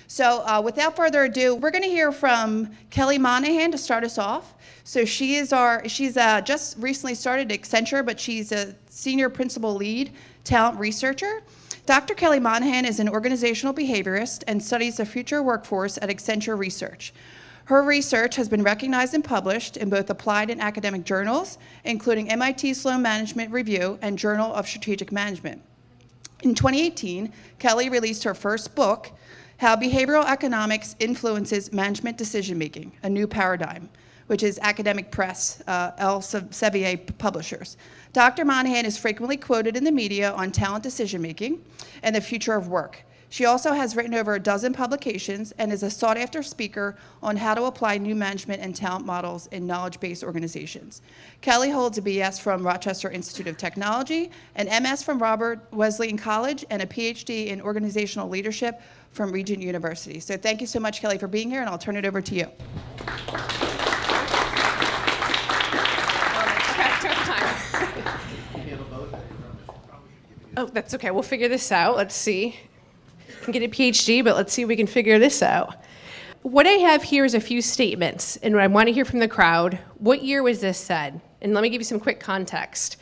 So without further ado, we're going to hear from Kelly Monahan to start us off. So she's just recently started at Accenture, but she's a senior principal lead talent researcher. Dr. Kelly Monahan is an organizational behaviorist and studies the future workforce at Accenture Research. Her research has been recognized and published in both applied and academic journals, including MIT Sloan Management Review and Journal of Strategic Management. In 2018, Kelly released her first book, How Behavioral Economics Influences Management Decision-Making, A New Paradigm, which is Academic Press, Elsevier Publishers. Dr. Monahan is frequently quoted in the media on talent decision-making and the future of work. She also has written over a dozen publications and is a sought-after speaker on how to apply new management and talent models in knowledge-based organizations. Kelly holds a BS from Rochester Institute of Technology, an MS from Robert Wesleyan College, and a PhD in organizational leadership from Regent University. So thank you so much, Kelly, for being here, and I'll turn it over to you. Oh, that's okay. We'll figure this out. Let's see. I can get a PhD, but let's see if we can figure this out. What I have here is a few statements, and I want to hear from the crowd. What year was this said? And let me give you some quick context.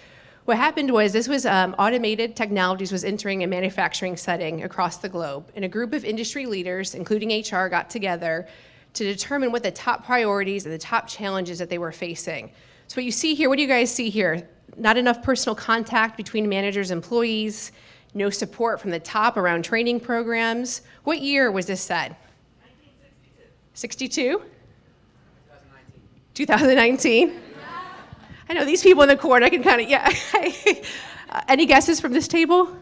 What happened was this was automated technologies was entering a manufacturing setting across the globe, and a group of industry leaders, including HR, got together to determine what the top priorities and the top challenges that they were facing. So what you see here, what do you guys see here? Not enough personal contact between managers and employees, no support from the top around training programs. What year was this said? 1962. 62? 2019. 2019? I know these people in the corner, I can kind of, yeah. Any guesses from this table?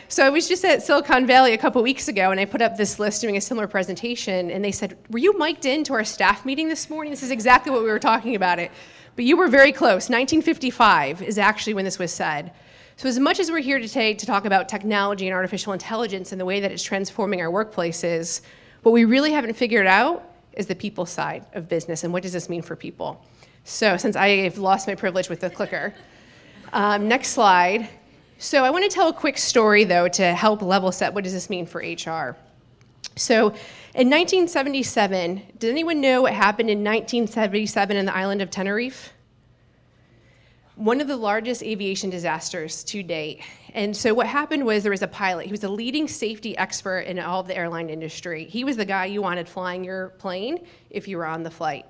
So I was just at Silicon Valley a couple weeks ago, and I put up this list doing a similar presentation, and they said, were you mic'd into our staff meeting this morning? This is exactly what we were talking about it. But you were very close. 1955 is actually when this was said. So as much as we're here today to talk about technology and artificial intelligence and the way that it's transforming our workplaces, what we really haven't figured out is the people side of business, and what does this mean for people? So since I've lost my privilege with the clicker, next slide. So I want to tell a quick story, though, to help level set what does this mean for HR. So in 1977, did anyone know what happened in 1977 in the island of Tenerife? One of the largest aviation disasters to date. And so what happened was there was a pilot. He was a leading safety expert in all of the airline industry. He was the guy you wanted flying your plane if you were on the flight.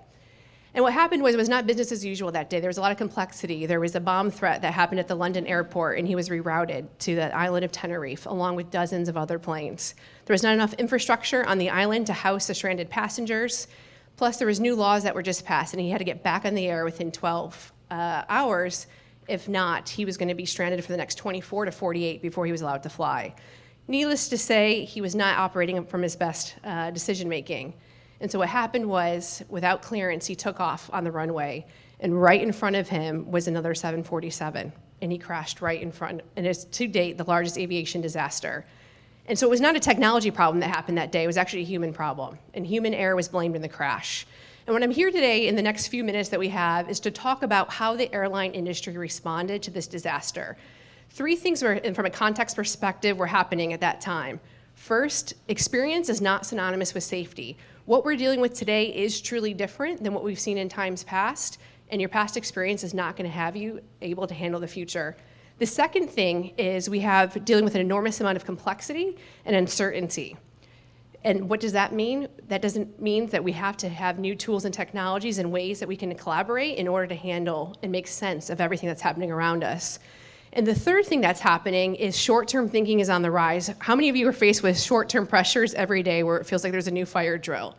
And what happened was it was not business as usual that day. There was a lot of complexity. There was a bomb threat that happened at the London airport, and he was rerouted to the island of Tenerife, along with dozens of other planes. There was not enough infrastructure on the island to house the stranded passengers. Plus, there was new laws that were just passed, and he had to get back on the air within 12 hours. If not, he was going to be stranded for the next 24 to 48 before he was allowed to fly. Needless to say, he was not operating from his best decision-making. And so what happened was, without clearance, he took off on the runway, and right in front of him was another 747, and he crashed right in front, and it's to date the largest aviation disaster. And so it was not a technology problem that happened that day, it was actually a human problem, and human error was blamed in the crash. And what I'm here today in the next few minutes that we have is to talk about how the airline industry responded to this disaster. Three things were, and from a context perspective, were happening at that time. First, experience is not synonymous with safety. What we're dealing with today is truly different than what we've seen in times past, and your past experience is not going to have you able to handle the future. The second thing is we have dealing with an enormous amount of complexity and uncertainty. And what does that mean? That doesn't mean that we have to have new tools and technologies and ways that we can collaborate in order to handle and make sense of everything that's happening around us. And the third thing that's happening is short-term thinking is on the rise. How many of you are faced with short-term pressures every day where it feels like there's a new fire drill?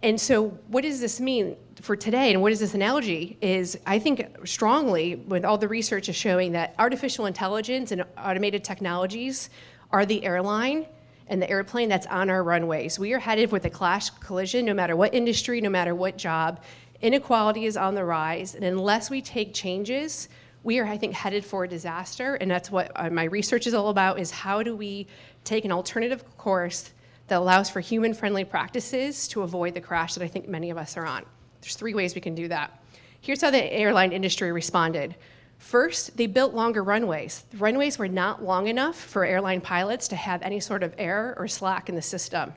And so what does this mean for today, and what is this analogy, is I think strongly, with all the research is showing that artificial intelligence and automated technologies are the airline and the airplane that's on our runways. We are headed with a clash collision, no matter what industry, no matter what job. Inequality is on the rise, and unless we take changes, we are, I think, headed for a disaster, and that's what my research is all about, is how do we take an alternative course that allows for human-friendly practices to avoid the crash that I think many of us are on. There's three ways we can do that. Here's how the airline industry responded. First, they built longer runways. The runways were not long enough for airline pilots to have any sort of error or slack in the system.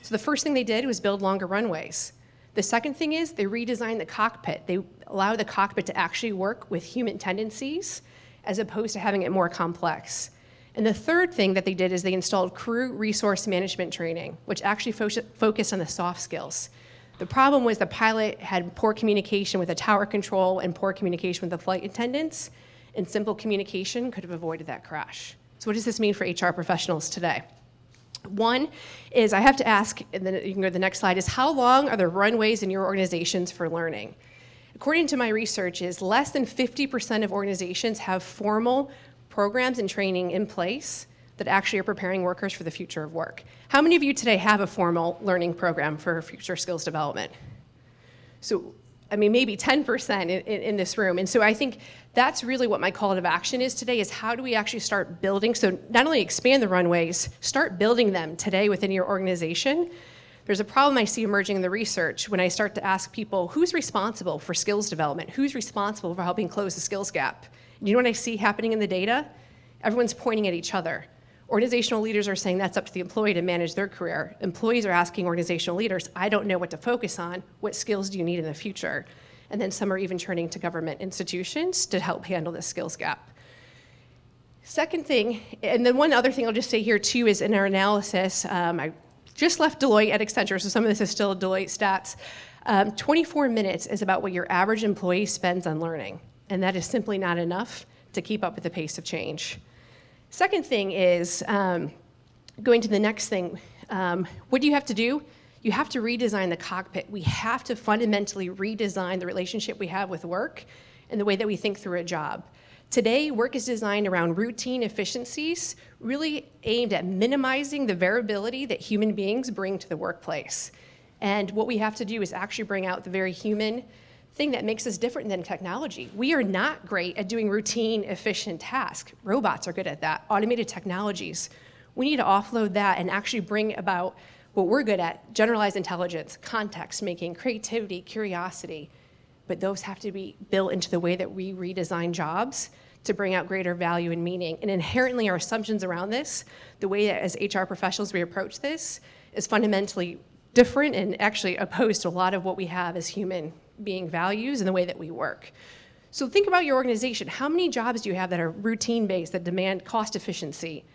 So the first thing they did was build longer runways. The second thing is they redesigned the cockpit. They allowed the cockpit to actually work with human tendencies as opposed to having it more complex. And the third thing that they did is they installed crew resource management training, which actually focused on the soft skills. The problem was the pilot had poor communication with the tower control and poor communication with the flight attendants, and simple communication could have avoided that crash. So what does this mean for HR professionals today? One is I have to ask, and then you can go to the next slide, is how long are the runways in your organizations for learning? According to my research, is less than 50% of organizations have formal programs and training in place that actually are preparing workers for the future of work. How many of you today have a formal learning program for future skills development? So, I mean, maybe 10% in this room. And so I think that's really what my call to action is today, is how do we actually start building, so not only expand the runways, start building them today within your organization. There's a problem I see emerging in the research when I start to ask people, who's responsible for skills development? Who's responsible for helping close the skills gap? You know what I see happening in the data? Everyone's pointing at each other. Organizational leaders are saying that's up to the employee to manage their career. Employees are asking organizational leaders, I don't know what to focus on. What skills do you need in the future? And then some are even turning to government institutions to help handle this skills gap. Second thing, and then one other thing I'll just say here too is in our analysis, I just left Deloitte at Accenture, so some of this is still Deloitte stats. 24 minutes is about what your average employee spends on learning. And that is simply not enough to keep up with the pace of change. Second thing is, going to the next thing, what do you have to do? You have to redesign the cockpit. We have to fundamentally redesign the relationship we have with work and the way that we think through a job. Today, work is designed around routine efficiencies, really aimed at minimizing the variability that human beings bring to the workplace. And what we have to do is actually bring out the very human thing that makes us different than technology. We are not great at doing routine, efficient tasks. Robots are good at that. Automated technologies. We need to offload that and actually bring about what we're good at, generalized intelligence, context making, creativity, curiosity. But those have to be built into the way that we redesign jobs to bring out greater value and meaning. And inherently, our assumptions around this, the way that as HR professionals we approach this, is fundamentally different and actually opposed to a lot of what we have as human being values and the way that we work. So think about your organization. How many jobs do you have that are routine-based, that demand cost efficiency?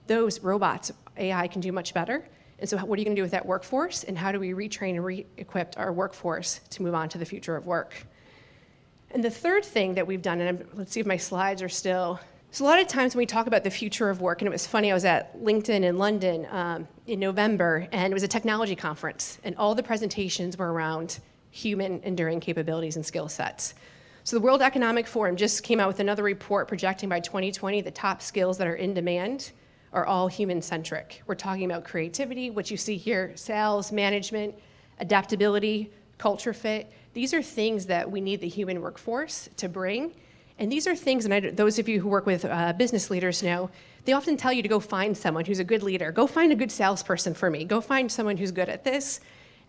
Those robots, AI can do much better. And so what are you going to do with that workforce? And how do we retrain and re-equip our workforce to move on to the future of work? And the third thing that we've done, and let's see if my slides are still. So a lot of times when we talk about the future of work, and it was funny, I was at LinkedIn in London in November, and it was a technology conference, and all the presentations were around human enduring capabilities and skill sets. So the World Economic Forum just came out with another report projecting by 2020 the top skills that are in demand are all human-centric. We're talking about creativity, what you see here, sales, management, adaptability, culture fit. These are things that we need the human workforce to bring. And these are things, and those of you who work with business leaders know, they often tell you to go find someone who's a good leader. Go find a good salesperson for me. Go find someone who's good at this.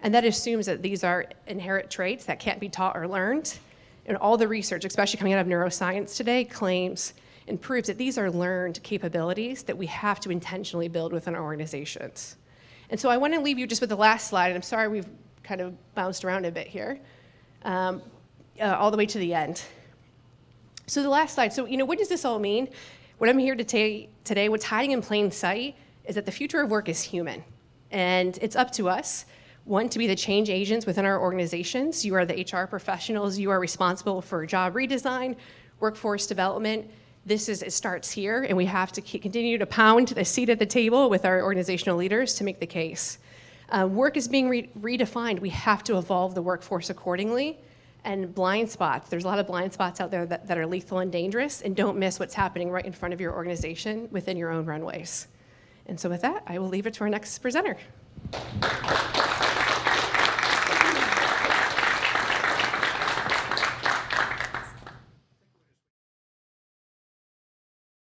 And that assumes that these are inherent traits that can't be taught or learned. And all the research, especially coming out of neuroscience today, claims and proves that these are learned capabilities that we have to intentionally build within our organizations. And so I want to leave you just with the last slide, and I'm sorry we've kind of bounced around a bit here, all the way to the end. So the last slide, so what does this all mean? What I'm here to today, what's hiding in plain sight is that the future of work is human. And it's up to us, one, to be the change agents within our organizations. You are the HR professionals. You are responsible for job redesign, workforce development. It starts here, and we have to continue to pound the seat at the table with our organizational leaders to make the case. Work is being redefined. We have to evolve the workforce accordingly. And blind spots, there's a lot of blind spots out there that are lethal and dangerous, and don't miss what's happening right in front of your organization within your own runways. And so with that, I will leave it to our next presenter.